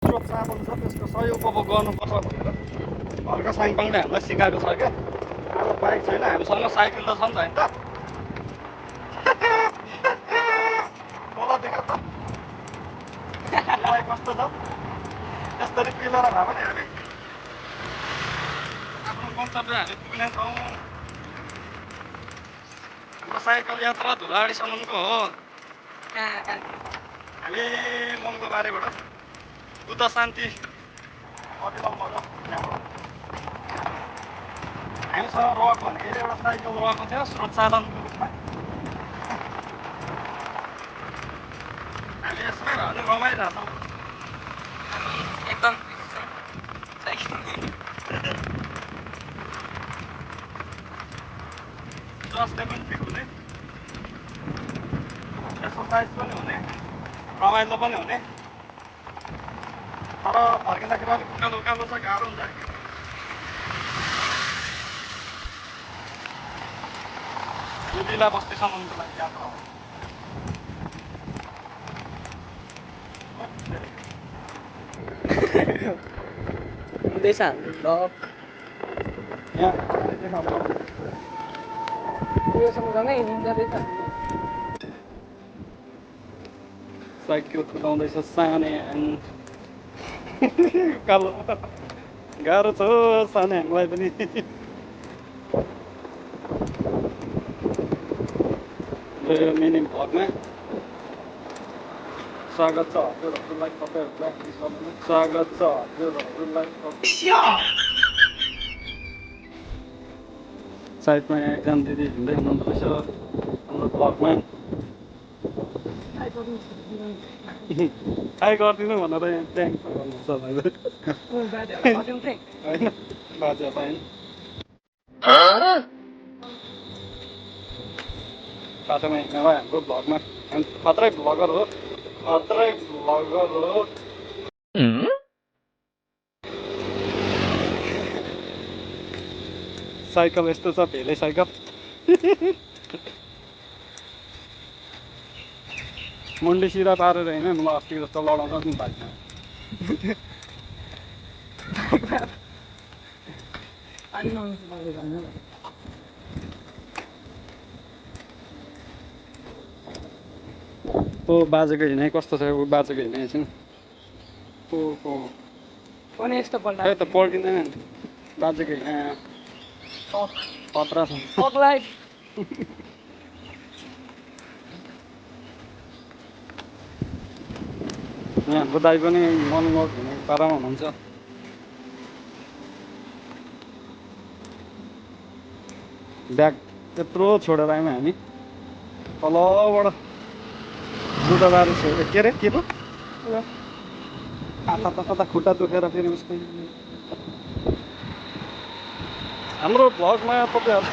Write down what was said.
साधन छ त्यसको सही उपभोग गर्नुपर्छ भनेर घरको साइकलले हामीलाई सिकाएको छ क्या। अब बाइक छैन हामीसँग साइकल त छ नि त होइन त। तल देखाउ त कस्तो छ यसरी पिलेर भए पनि हामी आफ्नो गन्तव्य हामी पुग्नेछौँ। हाम्रो साइकल यात्रा धुलाडीसम्मको हो। हामी मङ्गलबारेबाट बुद्ध शान्ति अविलम्ब त्यहाँबाट हामीसँग रहेको भनेको एउटा साइकल रहेको थियो स्रोत साधनको रूपमा। हामी यसमै भएर रमाइरहेछौँ एकदम जसले पनि ठिक हुने एक्सर्साइज पनि हुने रमाइलो पनि हुने तर फर्किँदाखेरि अलिक उकालो उकालो छ गाह्रो हुन्छ। यो बिला बस्तीसम्मको लागि यात्रा हो। हुँदैछ हाम्रो ब्लग यहाँ यो सँगसँगै हिँड्दैछ। साइकल कुदाउँदैछ साने उकालो गाह्रो छ साने हामीलाई पनि। यो मिनी भ्लगमा स्वागत छ हजुरहरूलाई तपाईँहरूलाई स्वागत छ हजुरहरूलाई। साइडमा यहाँ एकजना दिदी हिँड्दै हुनुहुन्छ हाम्रो भ्लगमा। ट्राई गरिदिनु भनेर यहाँ ट्याङ्क गर्नुहुन्छ होइन बाजा पाएन बाटोमा हिँड्नेमा हाम्रो भ्लगमा खत्रै भ्लगर हो खत्रै भ्लगर हो। साइकल यस्तो छ भेले साइकल। मुन्डी सिधा पारेर होइन मलाई अस्ति जस्तो लडाउँछ नि बाइकमा। ओ बाजेको हिँडाइ कस्तो छ ऊ बाजेको हिँडाइ एकछिन ओ पनि यस्तो पल्टा खै त पल्टिँदैन नि बाजेको हिँडाइ खतरा छ। यहाँ हाम्रो दाइ पनि मनमोहक हुने पारामा हुनुहुन्छ। ब्याग त्यत्रो छोडेर आयौँ हामी तलबाट बुधबारे छोडेर के अरे के पो कता खुट्टा दुखेर फेरि उसको हाम्रो भ्लगमा तपाईँहरू